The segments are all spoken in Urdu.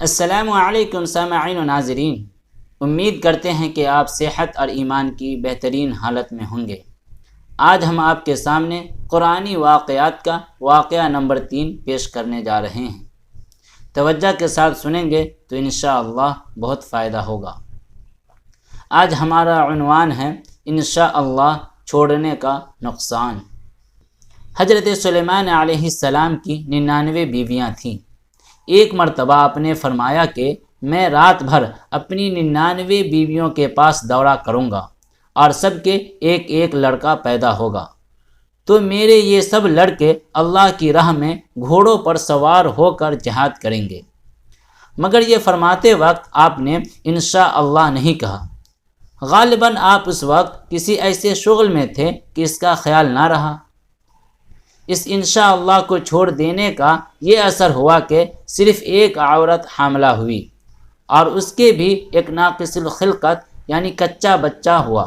السلام علیکم سامعین و ناظرین، امید کرتے ہیں کہ آپ صحت اور ایمان کی بہترین حالت میں ہوں گے۔ آج ہم آپ کے سامنے قرآنی واقعات کا واقعہ نمبر 3 پیش کرنے جا رہے ہیں۔ توجہ کے ساتھ سنیں گے تو انشاءاللہ بہت فائدہ ہوگا۔ آج ہمارا عنوان ہے انشاءاللہ چھوڑنے کا نقصان۔ حضرت سلیمان علیہ السلام کی 99 بیویاں تھیں۔ ایک مرتبہ آپ نے فرمایا کہ میں رات بھر اپنی 99 بیویوں کے پاس دورہ کروں گا اور سب کے ایک ایک لڑکا پیدا ہوگا، تو میرے یہ سب لڑکے اللہ کی راہ میں گھوڑوں پر سوار ہو کر جہاد کریں گے۔ مگر یہ فرماتے وقت آپ نے انشاءاللہ نہیں کہا۔ غالباً آپ اس وقت کسی ایسے شغل میں تھے کہ اس کا خیال نہ رہا۔ اس انشاءاللہ کو چھوڑ دینے کا یہ اثر ہوا کہ صرف ایک عورت حاملہ ہوئی، اور اس کے بھی ایک ناقص الخلقت یعنی کچا بچہ ہوا۔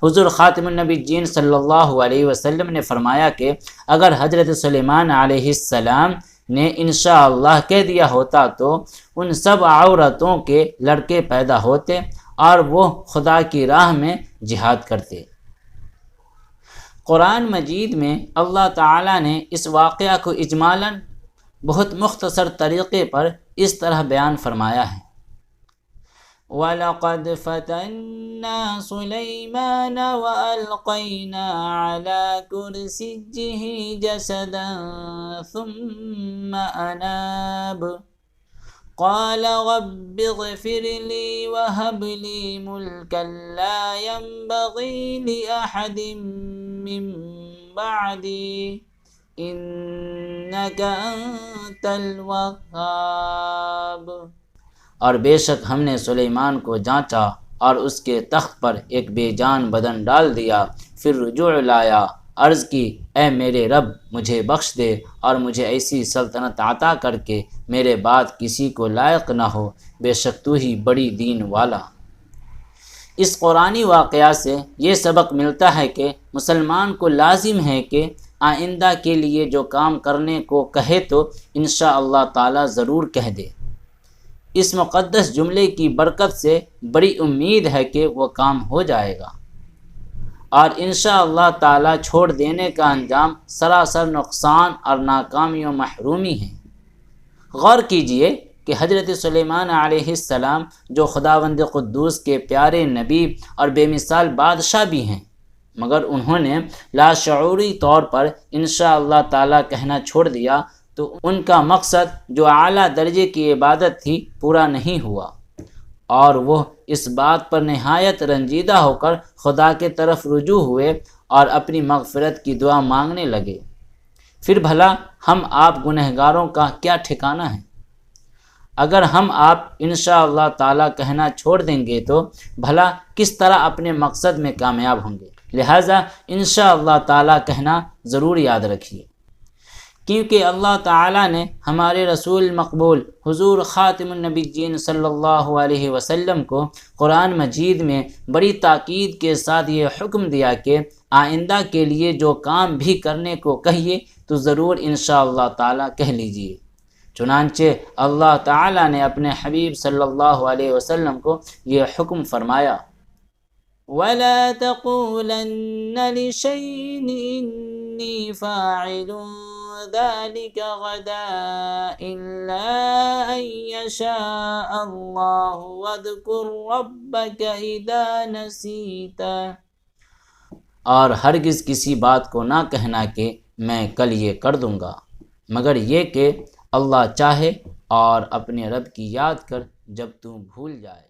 حضور خاتم النبیین صلی اللہ علیہ وسلم نے فرمایا کہ اگر حضرت سلیمان علیہ السلام نے انشاءاللہ کہہ دیا ہوتا تو ان سب عورتوں کے لڑکے پیدا ہوتے اور وہ خدا کی راہ میں جہاد کرتے۔ قرآن مجید میں اللہ تعالیٰ نے اس واقعہ کو اجمالاً بہت مختصر طریقے پر اس طرح بیان فرمایا ہے۔ وَلَقَدْ فَتَنَّا سُلَيْمَانَ وَأَلْقَيْنَا عَلَى كُرْسِيِّهِ جَسَدًا ثُمَّ أَنَابَ قَالَ رَبِّ اغْفِرْ لِي وَهَبْ لِي مُلْكًا لَا يَنبَغِي لِأَحَدٍ من بعدی انک انت الوہاب۔ اور بے شک ہم نے سلیمان کو جانچا اور اس کے تخت پر ایک بے جان بدن ڈال دیا، پھر رجوع لایا، عرض کی اے میرے رب مجھے بخش دے اور مجھے ایسی سلطنت عطا کر کے میرے بعد کسی کو لائق نہ ہو، بے شک تو ہی بڑی دین والا۔ اس قرآنی واقعہ سے یہ سبق ملتا ہے کہ مسلمان کو لازم ہے کہ آئندہ کے لیے جو کام کرنے کو کہے تو انشاءاللہ تعالی ضرور کہہ دے۔ اس مقدس جملے کی برکت سے بڑی امید ہے کہ وہ کام ہو جائے گا، اور انشاءاللہ تعالی چھوڑ دینے کا انجام سراسر نقصان اور ناکامی و محرومی ہے۔ غور کیجئے کہ حضرت سلیمان علیہ السلام جو خداوند قدوس کے پیارے نبی اور بے مثال بادشاہ بھی ہیں، مگر انہوں نے لاشعوری طور پر انشاءاللہ تعالی کہنا چھوڑ دیا تو ان کا مقصد جو اعلیٰ درجے کی عبادت تھی پورا نہیں ہوا، اور وہ اس بات پر نہایت رنجیدہ ہو کر خدا کے طرف رجوع ہوئے اور اپنی مغفرت کی دعا مانگنے لگے۔ پھر بھلا ہم آپ گنہگاروں کا کیا ٹھکانہ ہے؟ اگر ہم آپ انشاءاللہ تعالی کہنا چھوڑ دیں گے تو بھلا کس طرح اپنے مقصد میں کامیاب ہوں گے؟ لہٰذا انشاءاللہ تعالی کہنا ضرور یاد رکھیے، کیونکہ اللہ تعالی نے ہمارے رسول مقبول حضور خاتم النبیین صلی اللہ علیہ وسلم کو قرآن مجید میں بڑی تاکید کے ساتھ یہ حکم دیا کہ آئندہ کے لیے جو کام بھی کرنے کو کہیے تو ضرور انشاءاللہ تعالی کہہ لیجیے۔ چنانچہ اللہ تعالی نے اپنے حبیب صلی اللہ علیہ وسلم کو یہ حکم فرمایا، وَلَا تَقُولَنَّ لِشَيْءٍ إِنِّي فَاعِلٌ ذَلِكَ غَدًا إِلَّا أَن يَشَاءَ اللَّهُ وَاذْكُر رَّبَّكَ إِذَا نَسِيتَ، اور ہرگز کسی بات کو نہ کہنا کہ میں کل یہ کر دوں گا، مگر یہ کہ اللہ چاہے اور اپنے رب کی یاد کر جب تو بھول جائے۔